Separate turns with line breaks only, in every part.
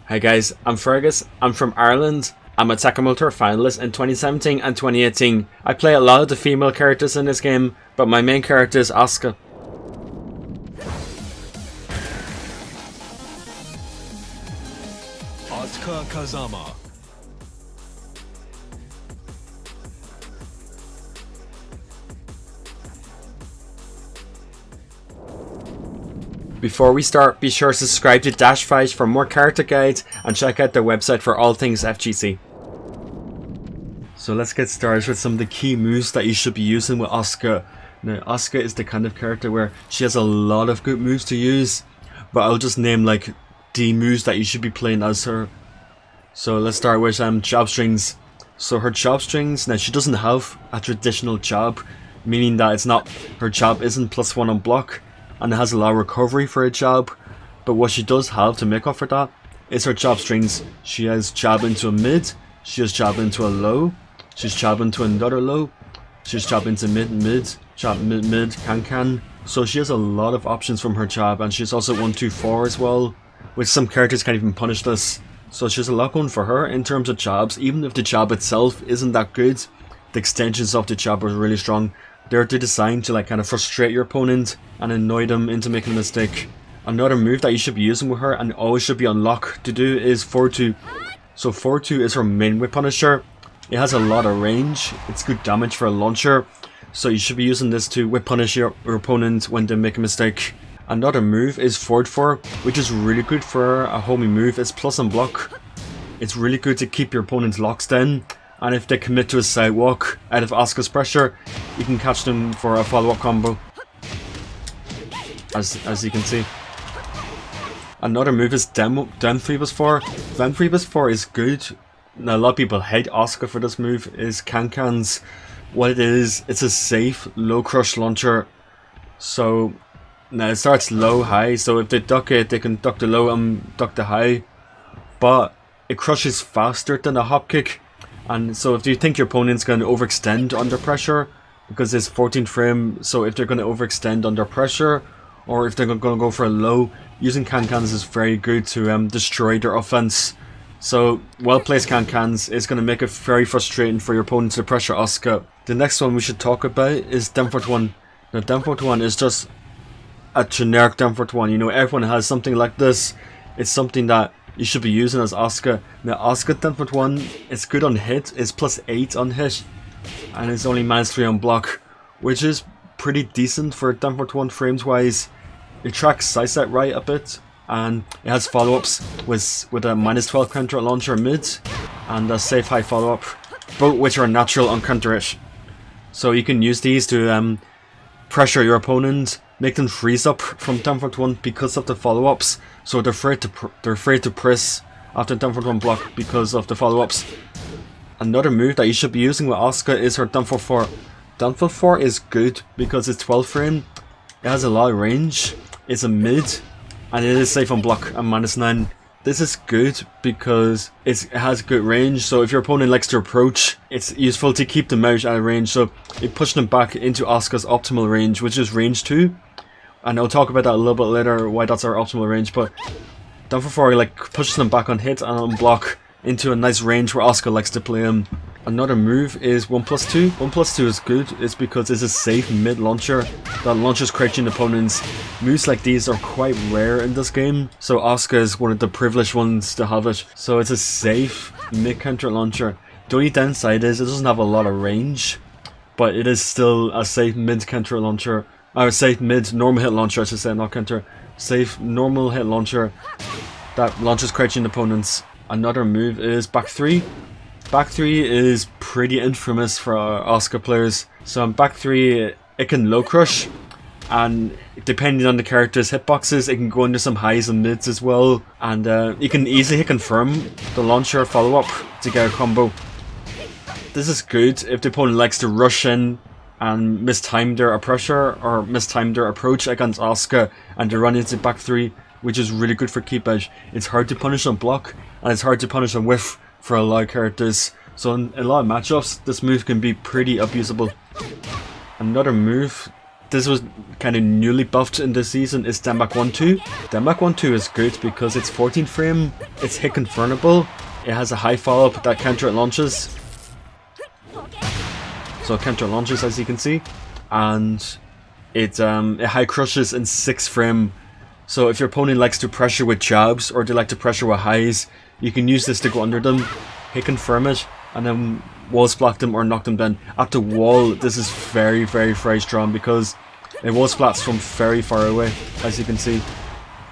Hi guys, I'm Fergus. I'm from Ireland. I'm a Tekken Multi finalist in 2017 and 2018. I play a lot of the female characters in this game, but my main character is Asuka.
Asuka Kazama.
Before we start, be sure to subscribe to DashFight for more character guides and check out their website for all things FGC. So let's get started with some of the key moves that you should be using with Asuka. Now Asuka is the kind of character where she has a lot of good moves to use, but I'll just name like the moves that you should be playing as her. So let's start with jab strings. So her jab strings, now she doesn't have a traditional jab, meaning that it's not, her jab isn't +1 on block, and it has a lot of recovery for a jab, but what she does have to make up for that is her jab strings. She has jab into a mid, she has jab into a low, she's jab into another low, she's jab into mid, jab mid, can. So she has a lot of options from her jab, and she's also 1-2-4 as well, which some characters can't even punish this. So she has a lot going for her in terms of jabs. Even if the jab itself isn't that good, the extensions of the jab are really strong. They're designed to like kind of frustrate your opponent and annoy them into making a mistake. Another move that you should be using with her and always should be on lock to do is 4-2. So 4-2 is her main whip punisher. It has a lot of range, it's good damage for a launcher, so you should be using this to whip punish your opponent when they make a mistake. Another move is forward 4, which is really good for a homie move. It's plus on block. It's really good to keep your opponent's locks down, and if they commit to a sidewalk out of Asuka's pressure, you can catch them for a follow-up combo, as you can see. Another move is down 3+4. Down 3+4 is good. Now a lot of people hate Asuka for this move, is can-cans. What it is, it's a safe, low crush launcher. So now it starts low, high, so if they duck it, they can duck the low and duck the high. But it crushes faster than a hop kick. And so if you think your opponent's going to overextend under pressure, because it's 14th frame, so if they're going to overextend under pressure, or if they're going to go for a low, using can-cans is very good to destroy their offense. So well-placed can-cans is going to make it very frustrating for your opponent to pressure Asuka. The next one we should talk about is down forward 1. Now down forward 1 is just a generic down forward 1. You know, everyone has something like this. It's something that you should be using as Asuka. Now Asuka down forward 1, it's good on hit, it's +8 on hit, and it's only -3 on block, which is pretty decent for down forward 1 frames wise. It tracks side set right a bit, and it has follow-ups with a -12 counter launcher mid, and a safe high follow-up, both which are natural on counter hit. So you can use these to pressure your opponent, make them freeze up from down forward 1 because of the follow-ups. So they're afraid to press after down forward 1 block because of the follow-ups. Another move that you should be using with Asuka is her down forward 4. Down forward 4 is good because it's 12 frame, it has a lot of range, it's a mid, and it is safe on block at -9. This is good because it has good range, so if your opponent likes to approach, it's useful to keep them out of range, so it pushes them back into Asuka's optimal range, which is range 2. And I'll talk about that a little bit later, why that's our optimal range, but down forward 4 like pushes them back on hit and on block into a nice range where Asuka likes to play them. Another move is 1+2. 1+2 is good, it's because it's a safe mid launcher that launches crouching opponents. Moves like these are quite rare in this game, so Asuka is one of the privileged ones to have it. So it's a safe mid counter launcher. The only downside is it doesn't have a lot of range, but it is still a safe mid counter launcher, or safe mid normal hit launcher I should say, not counter. Safe normal hit launcher that launches crouching opponents. Another move is back 3. Back 3 is pretty infamous for Asuka players. So in back 3 it can low crush, and depending on the character's hitboxes it can go into some highs and mids as well, and you can easily hit confirm the launcher follow up to get a combo. This is good if the opponent likes to rush in and mistime their pressure or mistime their approach against Asuka and they run into back 3, which is really good for keep edge. It's hard to punish on block and it's hard to punish on whiff for a lot of characters, so in a lot of matchups this move can be pretty abusable. Another move this was kind of newly buffed in this season, is Denback 1-2. Denback 1-2 is good because it's 14 frame, it's hit confirmable, it has a high follow-up that counter launches. So counter launches, as you can see, and it high crushes in 6 frame. So if your opponent likes to pressure with jabs or they like to pressure with highs, you can use this to go under them, hit confirm it, and then wall splat them or knock them down. At the wall, this is very, very, very strong because it wall splats from very far away, as you can see.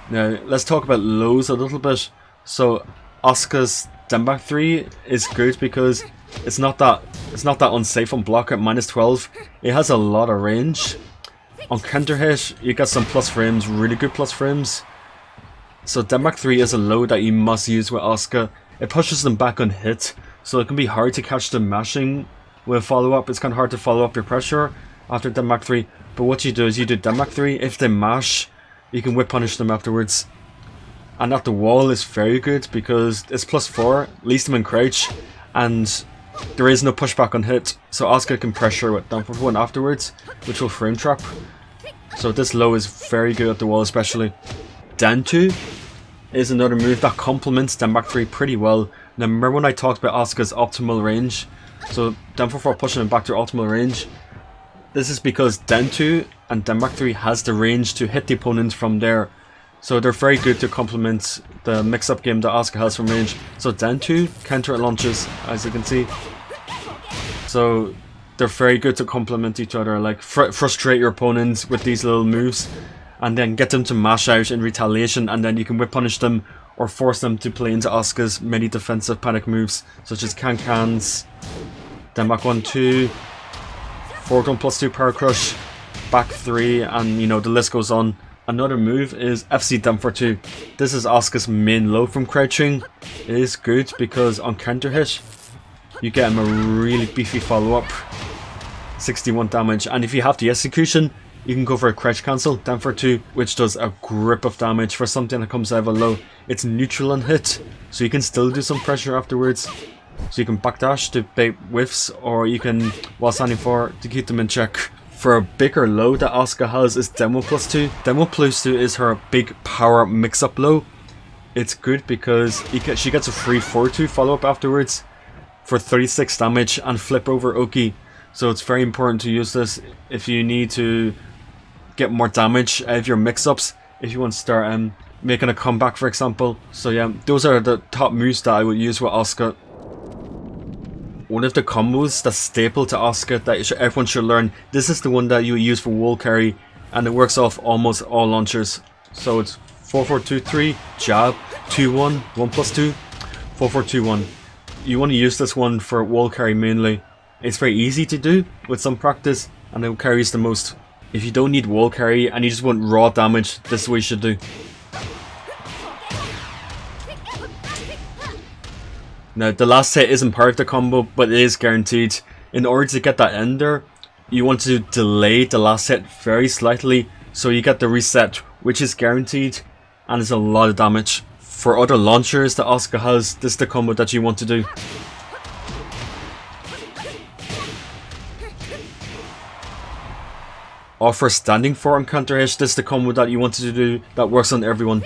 Now, let's talk about lows a little bit. So Asuka's Denback 3 is good because it's not that unsafe on block at -12. It has a lot of range. On counter hit, you get some plus frames, really good plus frames. So Denback 3 is a low that you must use with Asuka. It pushes them back on hit, so it can be hard to catch them mashing with follow-up. It's kind of hard to follow up your pressure after Denback 3. But what you do is you do Denback 3. If they mash, you can whip punish them afterwards. And at the wall is very good because it's +4, leaves them in crouch, and there is no pushback on hit. So Asuka can pressure with down for 1 afterwards, which will frame trap. So this low is very good at the wall especially. Down 2 is another move that complements Denback 3 pretty well. Now remember when I talked about Asuka's optimal range? So down for 4 pushing him back to optimal range. This is because down 2 and Denback 3 has the range to hit the opponent from there. So they're very good to complement the mix-up game that Asuka has from range. So down 2 counter launches, as you can see. So they're very good to complement each other, like frustrate your opponents with these little moves and then get them to mash out in retaliation, and then you can whip punish them or force them to play into Asuka's many defensive panic moves such as can-cans, Denback 1-2, forward 1 +2 power crush, back 3, and you know the list goes on. Another move is FC down for 2. This is Asuka's main low from crouching. It is good because on counter hit you get him a really beefy follow-up, 61 damage, and if you have the execution you can go for a crouch cancel down for 2, which does a grip of damage for something that comes out of a low. It's neutral on hit, so you can still do some pressure afterwards. So you can backdash to bait whiffs, or you can while standing for to keep them in check. For a bigger low that Asuka has is Demo +2. Demo +2 is her big power mix-up low. It's good because she gets a free 4-2 follow-up afterwards for 36 damage and flip over Oki. So it's very important to use this if you need to get more damage out of your mix-ups, if you want to start making a comeback, for example. So yeah, those are the top moves that I would use with Asuka. One of the combos that's staple to Asuka that everyone should learn, this is the one that you use for wall carry, and it works off almost all launchers. So it's 4-4-2-3, jab, 2-1, 1 +2, 4-4-2-1. You want to use this one for wall carry mainly. It's very easy to do with some practice, and it carries the most. If you don't need wall carry and you just want raw damage, this is what you should do. Now the last hit isn't part of the combo, but it is guaranteed. In order to get that ender, you want to delay the last hit very slightly so you get the reset, which is guaranteed and is a lot of damage. For other launchers that Asuka has, this is the combo that you want to do. Or for standing for on counter hit, this is the combo that you wanted to do that works on everyone.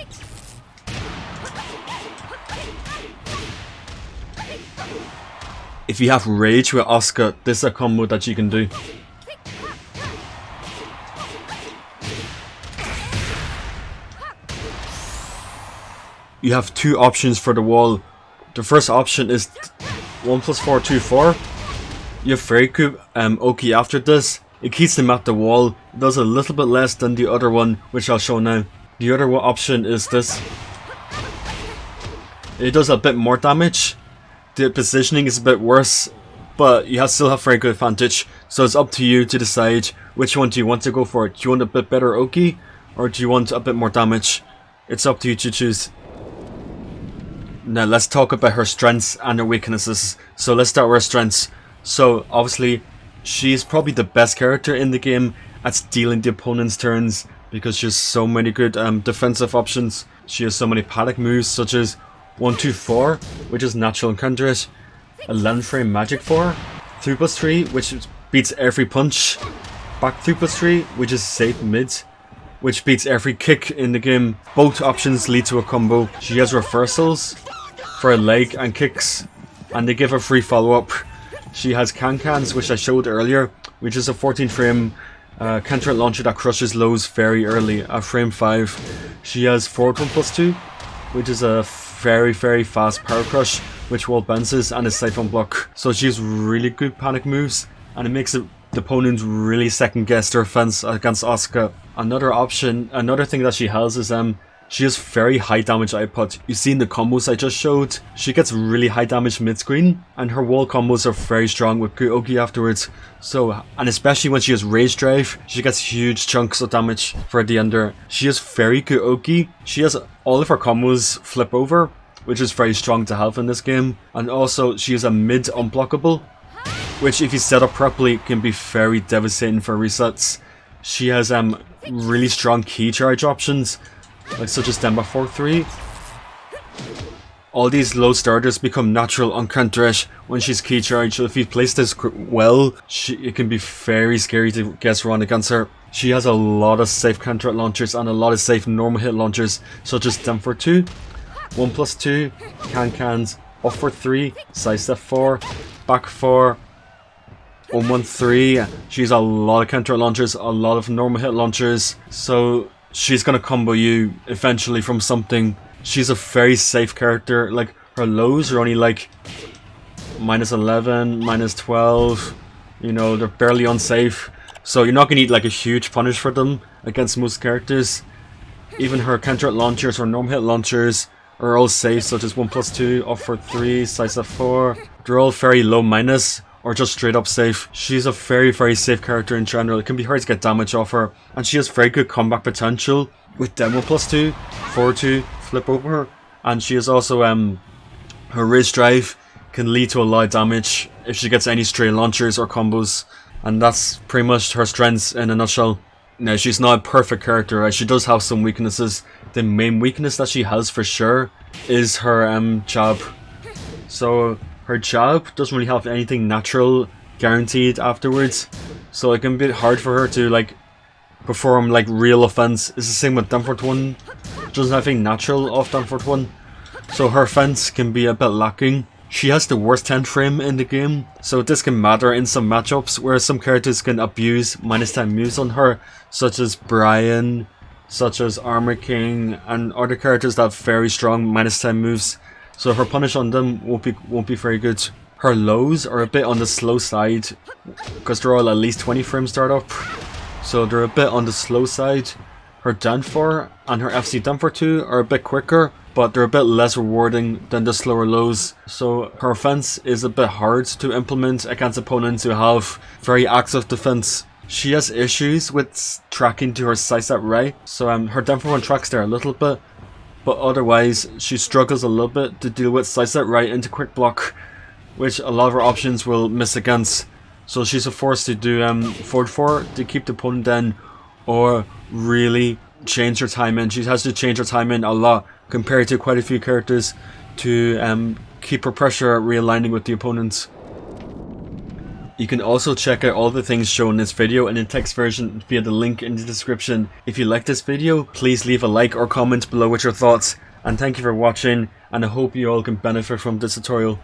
If you have rage with Asuka, this is a combo that you can do. You have 2 options for the wall. The first option is 1 +4, 2-4. You have very good Oki after this. It keeps them at the wall. It does a little bit less than the other one, which I'll show now. The other option is this. It does a bit more damage. The positioning is a bit worse, but you still have very good advantage. So it's up to you to decide which one do you want to go for. Do you want a bit better Oki, or do you want a bit more damage? It's up to you to choose. Now let's talk about her strengths and her weaknesses. So let's start with her strengths. So obviously, she is probably the best character in the game at stealing the opponent's turns because she has so many good defensive options. She has so many panic moves such as 1-2-4, which is natural and counter hit, a land frame magic 4, 3+3, which beats every punch, back 3+3, which is safe mid, which beats every kick in the game. Both options lead to a combo. She has reversals for a leg and kicks, and they give a free follow-up. She has can-cans, which I showed earlier, which is a 14 frame counter launcher that crushes lows very early at frame 5. She has forward 1+2, which is a very fast power crush, which wall bounces and is safe on block. So she has really good panic moves, and it makes the opponent really second guess their offense against Asuka. Another thing that she has is she has very high damage output. You see in the combos I just showed, she gets really high damage mid-screen, and her wall combos are very strong with good Oki afterwards. So, and especially when she has Rage Drive, she gets huge chunks of damage for the ender. She has very good Oki. She has all of her combos flip over, which is very strong to have in this game. And also, she is a mid unblockable, which if you set up properly can be very devastating for resets. She has really strong key charge options, like such as Demba 4-3. All these low starters become natural on counter-edge when she's key charged, so if you place this well, it can be very scary to guess run against her. She has a lot of safe counter launchers and a lot of safe normal hit launchers, such as Dem 4-2, 1+2, can-cans, off for 3, side step 4, back 4, 1-1-3. She has a lot of counter launchers, a lot of normal hit launchers, so she's gonna combo you eventually from something. She's a very safe character. Like, her lows are only like -11, -12, you know, they're barely unsafe, so you're not gonna need like a huge punish for them against most characters. Even her counter launchers or normal hit launchers are all safe, such as 1+2, off for 3, side step 4. They're all very low minus or just straight up safe. She's a very safe character in general. It can be hard to get damage off her, and she has very good comeback potential with Demo +2, 4-2, flip over her, and she is also her Rage Drive can lead to a lot of damage if she gets any stray launchers or combos, and that's pretty much her strengths in a nutshell. Now, she's not a perfect character, right? She does have some weaknesses. The main weakness that she has for sure is her jab. So her jab doesn't really have anything natural guaranteed afterwards, so it can be hard for her to like perform like real offense. It's the same with Dunford 1. Doesn't have anything natural off Dunford 1, so her offense can be a bit lacking. She has the worst 10 frame in the game, so this can matter in some matchups where some characters can abuse -10 moves on her, such as Brian, such as Armor King, and other characters that have very strong -10 moves. So her punish on them won't be very good. Her lows are a bit on the slow side, because they're all at least 20 frame startup, so they're a bit on the slow side. Her down-4 and her FC down-4 2 are a bit quicker, but they're a bit less rewarding than the slower lows. So her offense is a bit hard to implement against opponents who have very active defense. She has issues with tracking to her side step right, so her down-4 1 tracks there a little bit, but otherwise she struggles a little bit to deal with side step right into quick block, which a lot of her options will miss against. So she's forced to do forward 4 to keep the opponent down, or really change her timing. She has to change her timing a lot compared to quite a few characters to keep her pressure realigning with the opponent. You can also check out all the things shown in this video in the text version via the link in the description. If you like this video, please leave a like or comment below with your thoughts, and thank you for watching, and I hope you all can benefit from this tutorial.